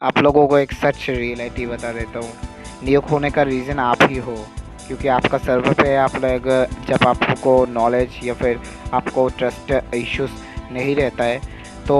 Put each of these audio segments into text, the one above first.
आप लोगों को एक सच रियलिटी बता देता हूँ। न्यूक होने का रीज़न आप ही हो, क्योंकि आपका सर्वर पे आप लोग जब आपको नॉलेज या फिर आपको ट्रस्ट इश्यूज नहीं रहता है तो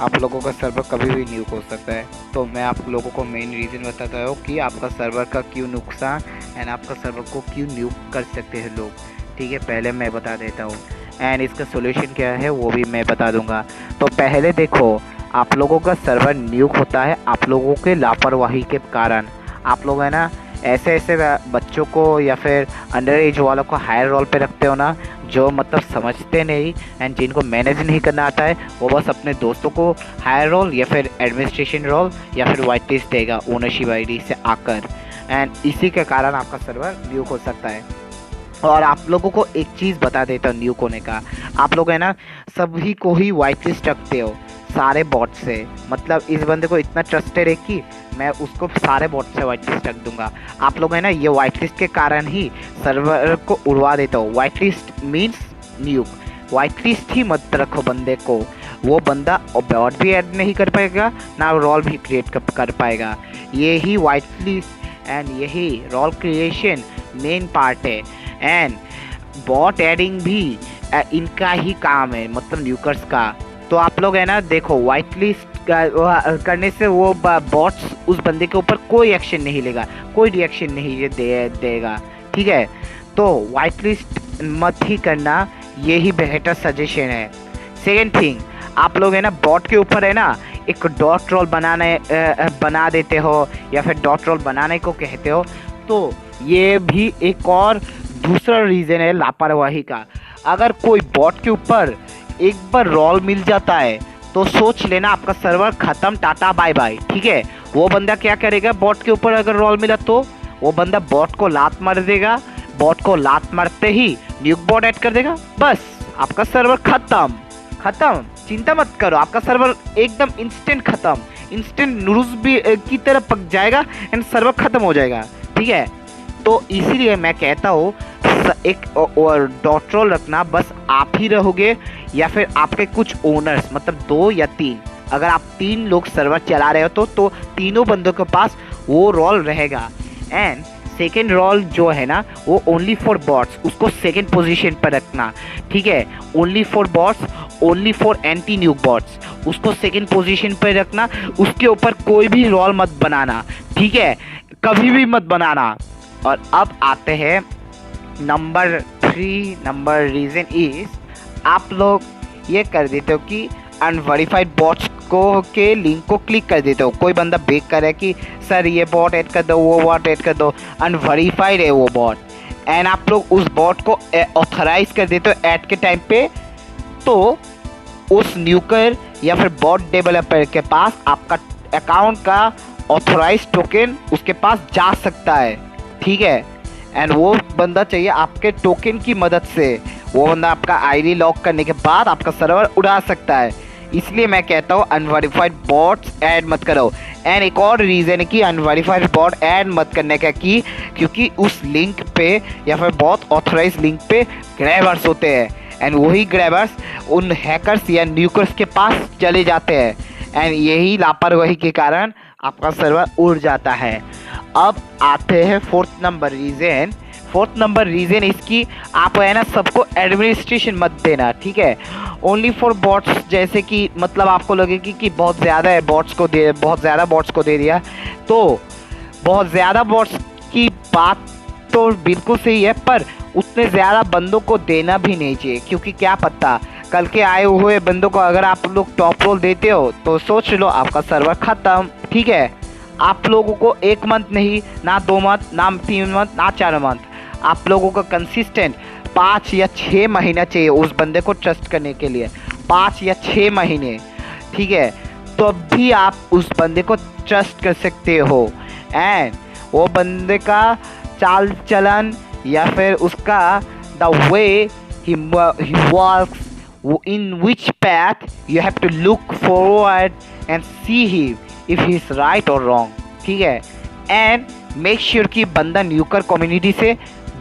आप लोगों का सर्वर कभी भी न्यूक हो सकता है। तो मैं आप लोगों को मेन रीज़न बताता हूँ कि आपका सर्वर का क्यों नुकसान एंड आपका सर्वर को क्यों न्यूक कर सकते हैं लोग। ठीक है, पहले मैं बता देता हूँ एंड इसका सोल्यूशन क्या है वो भी मैं बता दूंगा। तो पहले देखो, आप लोगों का सर्वर न्यूक होता है आप लोगों के लापरवाही के कारण। आप लोग है ना ऐसे ऐसे बच्चों को या फिर अंडर एज वालों को हायर रोल पे रखते हो ना, जो मतलब समझते नहीं एंड जिनको मैनेज नहीं करना आता है, वो बस अपने दोस्तों को हायर रोल या फिर एडमिनिस्ट्रेशन रोल या फिर वाइट लिस्ट देगा ओनरशिप आईडी से आकर। एंड इसी के कारण आपका सर्वर न्यूक हो सकता है। और आप लोगों को एक चीज़ बता देता हूँ न्यूक होने का। आप लोग है ना सभी को ही वाइट लिस्ट रखते हो सारे बॉट से, मतलब इस बंदे को इतना ट्रस्टेड है कि मैं उसको सारे बॉट से वाइट लिस्ट रख दूंगा। आप लोग है ना ये वाइट लिस्ट के कारण ही सर्वर को उड़वा देता हो। White list means nuke. White list ही मत रखो बंदे को, वो बंदा बॉट भी ऐड नहीं कर पाएगा ना रोल भी क्रिएट कर पाएगा। ये ही वाइट लिस्ट एंड यही रोल क्रिएशन मेन पार्ट है एंड बॉट एडिंग भी इनका ही काम है, मतलब न्यूकर्स का। तो आप लोग है ना देखो, वाइट लिस्ट करने से वो बॉट्स उस बंदे के ऊपर कोई एक्शन नहीं लेगा, कोई रिएक्शन नहीं देगा। ठीक है, तो वाइट लिस्ट मत ही करना, ये ही बेहतर सजेशन है। सेकेंड थिंग, आप लोग है ना बॉट के ऊपर है ना एक डॉट रोल बना देते हो या फिर डॉट रोल बनाने को कहते हो, तो ये भी एक और दूसरा रीज़न है लापरवाही का। अगर कोई बॉट के ऊपर एक बार रोल मिल जाता है तो सोच लेना आपका सर्वर ख़त्म, टाटा बाय बाय। ठीक है, वो बंदा क्या करेगा, बॉट के ऊपर अगर रोल मिला तो वो बंदा बॉट को लात मार देगा, बॉट को लात मारते ही न्यूक बॉट ऐड कर देगा, बस आपका सर्वर ख़त्म। ख़त्म, चिंता मत करो, आपका सर्वर एकदम इंस्टेंट ख़त्म, इंस्टेंट नूडल्स भी की तरह पक जाएगा एंड सर्वर ख़त्म हो जाएगा। ठीक है, तो इसीलिए मैं कहता हूँ एक डॉट रोल रखना, बस आप ही रहोगे या फिर आपके कुछ ओनर्स, मतलब 2 या 3। अगर आप 3 लोग सर्वर चला रहे हो तो तीनों बंदों के पास वो रोल रहेगा। एंड सेकेंड रोल जो है ना वो ओनली फॉर बॉट्स, उसको सेकेंड पोजीशन पर रखना। ठीक है, only for bots, only for anti न्यूक bots, उसको सेकेंड पोजीशन पर रखना। उसके ऊपर कोई भी रोल मत बनाना, ठीक है, कभी भी मत बनाना। और अब आते हैं नंबर 3। नंबर रीज़न इज, आप लोग ये कर देते हो कि अनवेरीफाइड बॉट्स को के लिंक को क्लिक कर देते हो। कोई बंदा बेक करे कि सर ये बॉट ऐड कर दो, वो बॉट ऐड कर दो, अनवेरीफाइड है वो बॉट, एंड आप लोग उस बॉट को ऑथराइज कर देते हो ऐड के टाइम पे, तो उस न्यूकर या फिर बॉट डेवलपर के पास आपका अकाउंट का ऑथराइज टोकन उसके पास जा सकता है। ठीक है, एंड वो बंदा चाहिए आपके टोकन की मदद से, वो बंदा आपका आईडी लॉक करने के बाद आपका सर्वर उड़ा सकता है। इसलिए मैं कहता हूँ अनवेरीफाइड बॉट्स ऐड मत करो। एंड एक और रीज़न है कि अनवेरीफाइड बॉट ऐड मत करने का कि क्योंकि उस लिंक पे या फिर बहुत ऑथराइज लिंक पे ग्रैबर्स होते हैं एंड वही ग्रैबर्स उन हैकर्स या न्यूकर्स के पास चले जाते हैं एंड यही लापरवाही के कारण आपका सर्वर उड़ जाता है। अब आते हैं fourth number reason. Fourth number reason इसकी, आप है ना सबको एडमिनिस्ट्रेशन मत देना। ठीक है, ओनली फॉर बॉट्स, जैसे कि मतलब आपको लगेगी कि बहुत ज़्यादा है बॉट्स को दे, बहुत ज़्यादा बॉट्स को दे दिया, तो बहुत ज़्यादा बॉट्स की बात तो बिल्कुल सही है, पर उतने ज़्यादा बंदों को देना भी नहीं चाहिए, क्योंकि क्या पता कल के आए हुए बंदों को अगर आप लोग टॉप रोल देते हो तो सोच लो आपका सर्वर ख़त्म। ठीक है, आप लोगों को 1 मंथ नहीं, ना 2 मंथ, ना 3 मंथ, ना 4 मंथ, आप लोगों को कंसिस्टेंट 5 या 6 महीना चाहिए उस बंदे को ट्रस्ट करने के लिए, 5 या 6 महीने। ठीक है, तो भी आप उस बंदे को ट्रस्ट कर सकते हो एंड वो बंदे का चाल चलन या फिर उसका the way he works, in which path you have to look forward and see him if he is right or wrong। ठीक है, एंड मेक श्योर कि बंदा न्यूकर कम्युनिटी से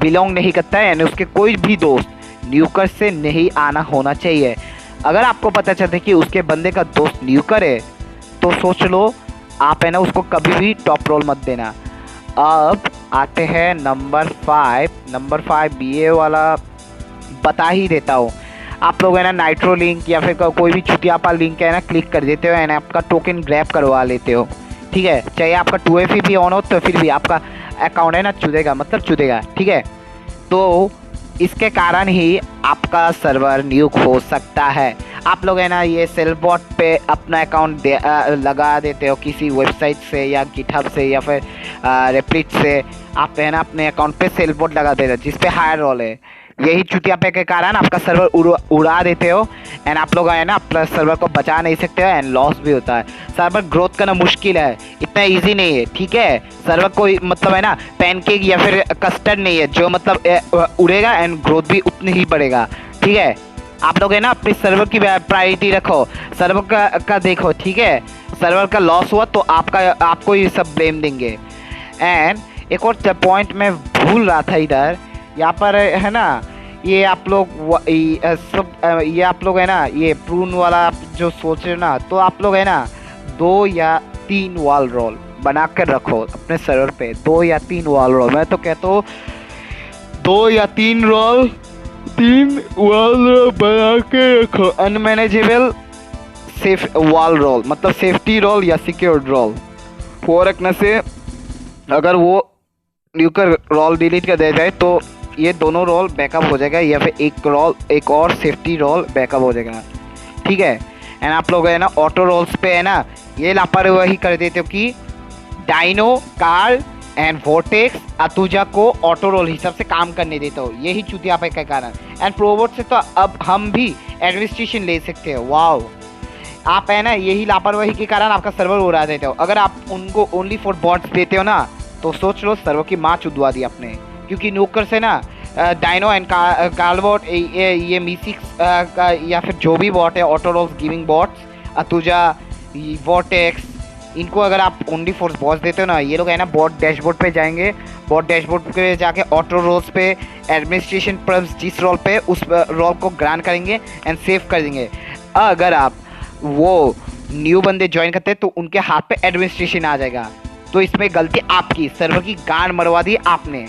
बिलोंग नहीं करता है यानी उसके कोई भी दोस्त न्यूकर से नहीं आना होना चाहिए। अगर आपको पता चलता है कि उसके बंदे का दोस्त न्यूकर है तो सोच लो आप है ना उसको कभी भी टॉप रोल मत देना। अब आते हैं नंबर 5। नंबर 5 BA वाला बता ही देता हूँ। आप लोग है ना नाइट्रो लिंक या फिर कोई भी छुटियापा लिंक है ना क्लिक कर देते हो, है ना आपका टोकन ग्रैब करवा लेते हो, ठीक है। चाहे आपका 2FE भी ऑन हो तो फिर भी आपका अकाउंट है ना चुदेगा, मतलब चुदेगा, ठीक है। तो इसके कारण ही आपका सर्वर न्यूक हो सकता है। आप लोग है ना ये सेलबॉट पे अपना अकाउंट लगा देते हो किसी वेबसाइट से या गिटहब से या फिर रेप्लिट से। आप है ना अपने अकाउंट पे सेलबॉट लगा देते हो जिस पे हायर रोल है। यही चुतिया पे के कारण आपका सर्वर उड़ा देते हो एंड आप लोग है ना अपना सर्वर को बचा नहीं सकते हो एंड लॉस भी होता है। सर्वर ग्रोथ करना मुश्किल है, इतना इजी नहीं है, ठीक है। सर्वर कोई मतलब है ना पैनकेक या फिर कस्टर्ड नहीं है जो मतलब उड़ेगा एंड ग्रोथ भी उतनी ही बढ़ेगा, ठीक है। आप लोग है ना अपने सर्वर की प्रायोरिटी रखो, सर्वर का देखो, ठीक है। सर्वर का लॉस हुआ तो आपको ये सब ब्लेम देंगे। एंड एक और पॉइंट मैं भूल रहा था इधर, यहाँ पर है ना ये आप लोग ये आप लोग है ना ये प्रून वाला आप जो सोच रहे हो ना, तो आप लोग है ना 2 या 3 वॉल रोल बना कर रखो अपने सर्वर पे। 2 या 3 वॉल रोल, मैं तो कहता हूँ 2 या 3 वॉल बना के रखो। अनमैनेजेबल सेफ वॉल रोल मतलब सेफ्टी रोल या सिक्योर्ड रोल वो रखने से अगर वो न्यूकर रोल डिलीट कर दिया जाए तो ये दोनों रोल बैकअप हो जाएगा या फिर एक और सेफ्टी रोल बैकअप हो जाएगा, ठीक है। एंड आप लोग है ना ऑटो रोल्स पे है ना ये लापरवाही कर देते हो कि डाइनो, कार्ल एंड वोर्टेक्स, अतुजा को ऑटो रोल हिसाब से काम करने देते हो, यही चुतिया पे के कारण। एंड प्रोबोट से तो अब हम भी एडमिनिस्ट्रेशन ले सकते हो। वाओ, आप है ना यही लापरवाही के कारण आपका सर्वर उड़ा देते हो। अगर आप उनको ओनली फॉर बॉट्स देते हो ना तो सोच लो सर्वर की माँ चुदवा दी आपने, क्योंकि न्यूकर से ना डाइनो एंड कार्लबॉट ये मीसिक्स या फिर जो भी बॉट है ऑटो रोल्स गिविंग बॉट्स, अतुजा, वोर्टेक्स, इनको अगर आप ओनली फोर्स बॉस देते हो ना ये लोग है ना बॉट डैशबोर्ड पे जाएंगे, बॉट डैशबोर्ड पे जाके ऑटो रोल्स पे एडमिनिस्ट्रेशन पर्म्स जिस रोल पे उस रोल को ग्रांट करेंगे एंड सेव कर देंगे। अगर आप वो न्यू बंदे ज्वाइन करते हैं तो उनके हाथ पे एडमिनिस्ट्रेशन आ जाएगा। तो इसमें गलती आपकी, सर्वर की गांड मरवा दी आपने।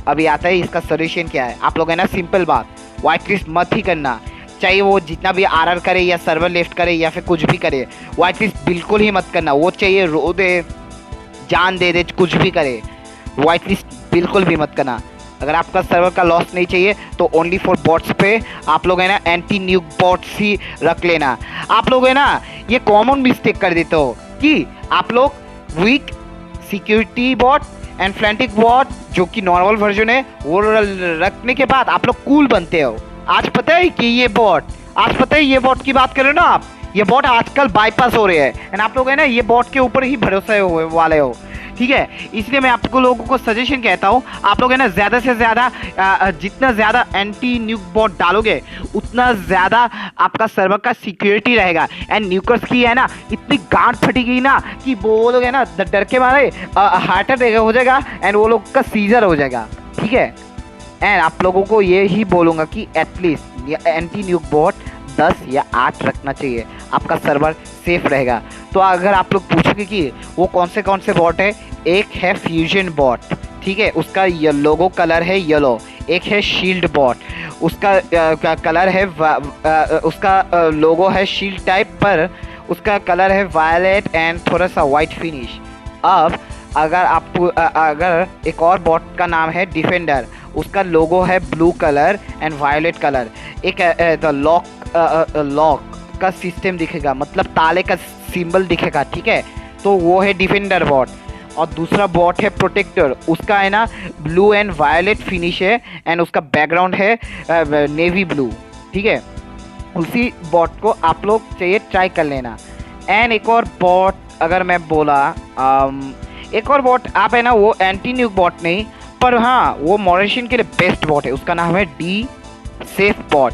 अभी आता है इसका सोल्यूशन क्या है। आप लोग है ना सिंपल बात, वाइट लिस्ट मत ही करना, चाहे वो जितना भी आरआर करे या सर्वर लेफ्ट करे या फिर कुछ भी करे, वाइट लिस्ट बिल्कुल ही मत करना। वो चाहिए रो दे, जान दे दे, कुछ भी करे, वाइट लिस्ट बिल्कुल भी मत करना। अगर आपका सर्वर का लॉस नहीं चाहिए तो ओनली फॉर बॉट्स पे आप लोग है ना एंटी न्यूक बॉट्स ही रख लेना। आप लोग है ना ये कॉमन मिस्टेक कर देते हो कि आप लोग वीक सिक्योरिटी बॉट एंड फ्लैंटिक बॉट जो कि नॉर्मल वर्जन है वो रखने के बाद आप लोग कूल बनते हो। आज पता है कि ये बॉट की बात करें ना आप, ये बॉट आजकल बाईपास हो रहे हैं एंड आप लोग है ना ये बॉट के ऊपर ही भरोसे वाले हो, ठीक है। इसलिए मैं आपको लोगों को सजेशन कहता हूँ आप लोग है ना ज़्यादा से ज़्यादा जितना ज़्यादा एंटी न्यूक बॉट डालोगे उतना ज़्यादा आपका सर्वर का सिक्योरिटी रहेगा। एंड न्यूकर्स की है ना इतनी गांठ फटेगी ना कि वो लोग है ना डर के मारे हार्ट अटैक हो जाएगा एंड वो लोग का सीजर हो जाएगा, ठीक है। एंड आप लोगों को ये ही बोलूँगा कि एटलीस्ट एंटी न्यूक बॉट 10 या 8 रखना चाहिए, आपका सर्वर सेफ रहेगा। तो अगर आप लोग पूछोगे कि वो कौन से बॉट है, एक है फ्यूजन बॉट, ठीक है, उसका लोगो कलर है येलो। एक है शील्ड बॉट, उसका कलर है उसका लोगो है शील्ड टाइप पर उसका कलर है वायलेट एंड थोड़ा सा वाइट फिनिश। अब अगर एक और बॉट का नाम है डिफेंडर, उसका लोगो है blue colour and violet colour. एक लॉक का सिस्टम दिखेगा, मतलब ताले का सिंबल दिखेगा, ठीक है, तो वो है डिफेंडर बॉट। और दूसरा बॉट है प्रोटेक्टर, उसका है ना ब्लू एंड वायलेट फिनिश है एंड उसका बैकग्राउंड है नेवी ब्लू, ठीक है। उसी बॉट को आप लोग चाहिए ट्राई कर लेना। एंड एक और बॉट अगर मैं बोला एक और बॉट आप है ना वो एंटी न्यूक बॉट नहीं, पर हाँ वो मॉरिशन के लिए बेस्ट बॉट है, उसका नाम है डी सेफ बॉट।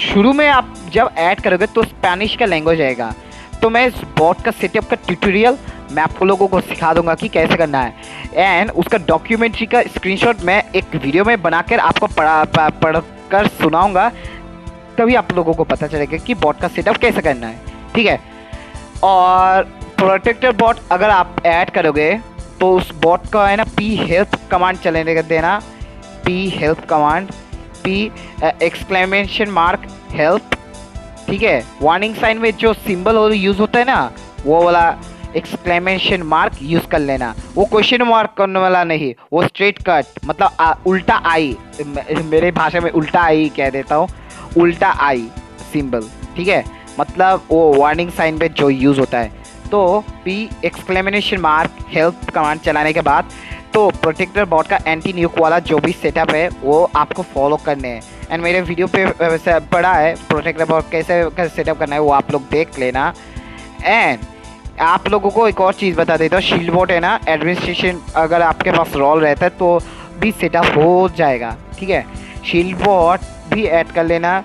शुरू में आप जब ऐड करोगे तो स्पेनिश का लैंग्वेज आएगा, तो मैं इस बॉट का सेटअप का ट्यूटोरियल मैं आपको लोगों को सिखा दूंगा कि कैसे करना है। एंड उसका डॉक्यूमेंट्री का स्क्रीनशॉट मैं एक वीडियो में बनाकर आपको पढ़कर सुनाऊंगा, तभी आप लोगों को पता चलेगा कि बॉट का सेटअप कैसे करना है, ठीक है। और प्रोटेक्टर बॉट अगर आप ऐड करोगे तो उस बॉट का है ना पी हेल्प कमांड चलने देना। P help command, P exclamation mark help, ठीक है। वार्निंग साइन में जो सिंबल और यूज़ होता है ना वो वाला एक्सक्लेमेशन मार्क यूज़ कर लेना। वो क्वेश्चन मार्क करने वाला नहीं, वो स्ट्रेट कट मतलब उल्टा आई, मेरे भाषा में उल्टा आई कह देता हूँ, उल्टा आई सिंबल, ठीक है। मतलब वो वार्निंग साइन पे जो यूज़ होता है। तो P exclamation mark help command चलाने के बाद तो प्रोटेक्टर बॉट का एंटी न्यूक वाला जो भी सेटअप है वो आपको फॉलो करने हैं। एंड मेरे वीडियो पे वैसे पड़ा है प्रोटेक्टर बॉट कैसे सेटअप करना है, वो आप लोग देख लेना। एंड आप लोगों को एक और चीज़ बता देता हूँ, शील्ड बॉट है ना एडमिनिस्ट्रेशन अगर आपके पास रोल रहता है तो भी सेटअप हो जाएगा, ठीक है। शील्ड बॉट भी ऐड कर लेना।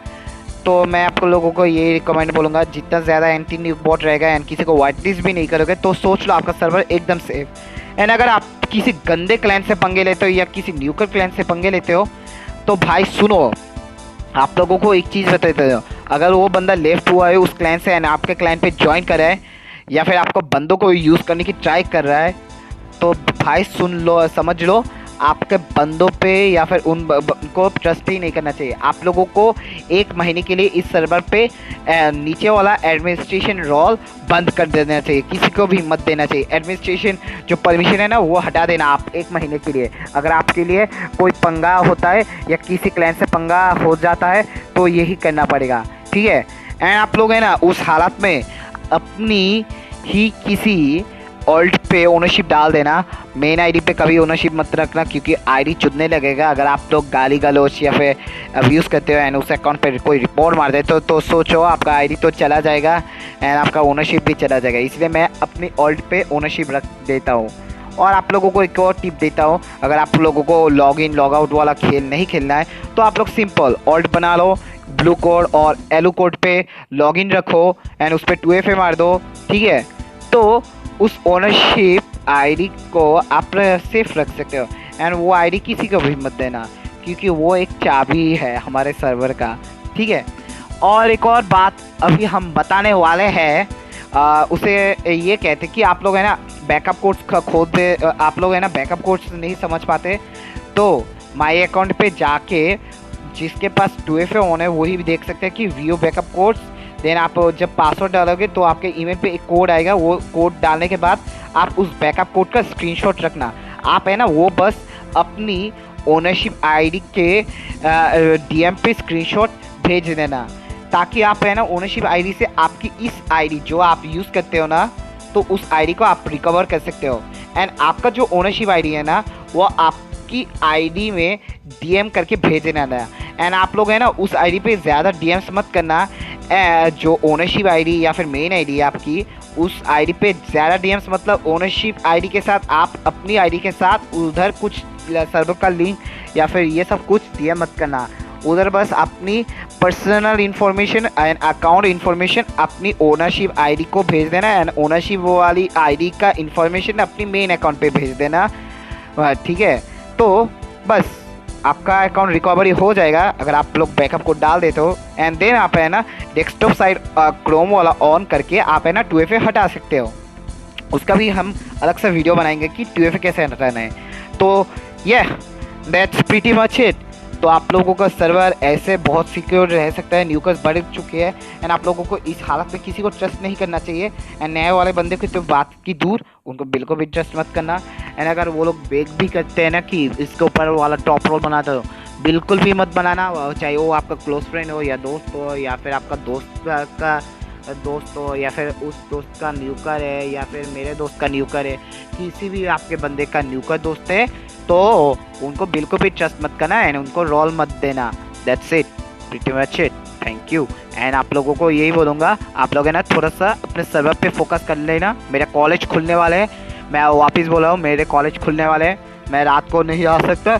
तो मैं आपको लोगों को ये रिकमेंड बोलूँगा, जितना ज़्यादा एंटी न्यूक बॉट रहेगा एंड किसी को वाइट लिस्ट भी नहीं करोगे तो सोच लो आपका सर्वर एकदम सेफ। एंड अगर आप किसी गंदे क्लैन से पंगे लेते हो या किसी न्यूकर क्लैन से पंगे लेते हो तो भाई सुनो, आप लोगों को एक चीज़ बताते हो, अगर वो बंदा लेफ्ट हुआ है उस क्लैन से एंड आपके क्लैन पे ज्वाइन कर रहा है या फिर आपको बंदों को यूज़ करने की ट्राई कर रहा है तो भाई सुन लो, समझ लो आपके बंदों पे या फिर उनको ट्रस्ट ही नहीं करना चाहिए। आप लोगों को 1 महीने के लिए इस सर्वर पे नीचे वाला एडमिनिस्ट्रेशन रोल बंद कर देना चाहिए, किसी को भी मत देना चाहिए। एडमिनिस्ट्रेशन जो परमिशन है ना वो हटा देना आप 1 महीने के लिए। अगर आपके लिए कोई पंगा होता है या किसी क्लैन से पंगा हो जाता है तो यही करना पड़ेगा, ठीक है। एंड आप लोग है ना उस हालत में अपनी ही किसी ऑल्ट पे ओनरशिप डाल देना। मेन आईडी पे कभी ओनरशिप मत रखना क्योंकि आईडी चुदने लगेगा। अगर आप लोग गाली गलौज या फिर अब्यूज़ करते हो एंड उस अकाउंट पे कोई रिपोर्ट मार दे तो सोचो आपका आईडी तो चला जाएगा एंड आपका ओनरशिप भी चला जाएगा। इसलिए मैं अपनी ऑल्ट पे ओनरशिप रख देता हूँ। और आप लोगों को एक और टिप देता हूँ, अगर आप लोगों को लॉग इन लॉग आउट वाला खेल नहीं खेलना है तो आप लोग सिंपल ऑल्ट बना लो, ब्लू कोड और येलो कोड पे लॉग इन रखो एंड उस पर 2FA मार दो, ठीक है। तो उस ओनरशिप आईडी को आप सेफ रख सकते हो एंड वो आईडी किसी को भी मत देना क्योंकि वो एक चाबी है हमारे सर्वर का, ठीक है। और एक और बात अभी हम बताने वाले हैं, उसे ये कहते कि आप लोग है ना बैकअप कोड्स खोद दे, आप लोग है ना बैकअप कोड्स नहीं समझ पाते तो माई अकाउंट पे जाके जिसके पास 2FA ऑन है वही भी देख सकते हैं कि व्यू बैकअप कोड्स। देन आप जब पासवर्ड डालोगे तो आपके ईमेल पे एक कोड आएगा, वो कोड डालने के बाद आप उस बैकअप कोड का स्क्रीनशॉट रखना। आप है ना वो बस अपनी ओनरशिप आईडी के DM पे स्क्रीनशॉट भेज देना ताकि आप है ना ओनरशिप आईडी से आपकी इस आईडी जो आप यूज़ करते हो ना तो उस आईडी को आप रिकवर कर सकते हो। एंड आपका जो ओनरशिप आईडी है ना वो आपकी आईडी में DM करके भेज देना है। एंड आप लोग है ना उस आईडी पे ज़्यादा DMs मत करना, जो ओनरशिप आईडी या फिर मेन आईडी है आपकी उस आईडी पे ज़्यादा DMs मतलब ओनरशिप आईडी के साथ आप अपनी आईडी के साथ उधर कुछ सर्वर का लिंक या फिर ये सब कुछ DM मत करना। उधर बस अपनी personal information and account information अपनी ओनरशिप आईडी को भेज देना एंड ओनरशिप वाली आईडी का इन्फॉर्मेशन अपनी मेन अकाउंट पे भेज देना, ठीक है। तो बस आपका अकाउंट रिकवरी हो जाएगा अगर आप लोग बैकअप को डाल देते हो। एंड देन आप है ना डेस्कटॉप साइड क्रोम वाला ऑन करके आप है ना 2FA हटा सकते हो। उसका भी हम अलग से वीडियो बनाएंगे कि 2FA कैसे हटाना है। तो दैट्स प्रीटी मच इट। तो आप लोगों का सर्वर ऐसे बहुत सिक्योर रह सकता है, न्यूकर्स बढ़ चुके हैं एंड आप लोगों को इस हालत में किसी को ट्रस्ट नहीं करना चाहिए। एंड नए वाले बंदे की तो बात की दूर, उनको बिल्कुल भी ट्रस्ट मत करना। एंड अगर वो लोग बेग भी करते हैं ना कि इसके ऊपर वाला टॉप रोल बनाते हो, बिल्कुल भी मत बनाना, चाहे वो आपका क्लोज फ्रेंड हो या दोस्त हो या फिर आपका दोस्त हो या फिर उस दोस्त का न्यूकर है या फिर मेरे दोस्त का न्यूकर है, किसी भी आपके बंदे का न्यूकर दोस्त है तो उनको बिल्कुल भी ट्रस्ट मत करना एंड उनको रोल मत देना। That's it, pretty much it, thank you. And आप लोगों को यही बोलूँगा, आप लोग है ना थोड़ा सा अपने सर्वर पे फोकस कर लेना। मेरा कॉलेज खुलने वाले हैं, मैं वापस बोल रहा हूँ मेरे कॉलेज खुलने वाले हैं, मैं रात को नहीं आ सकता।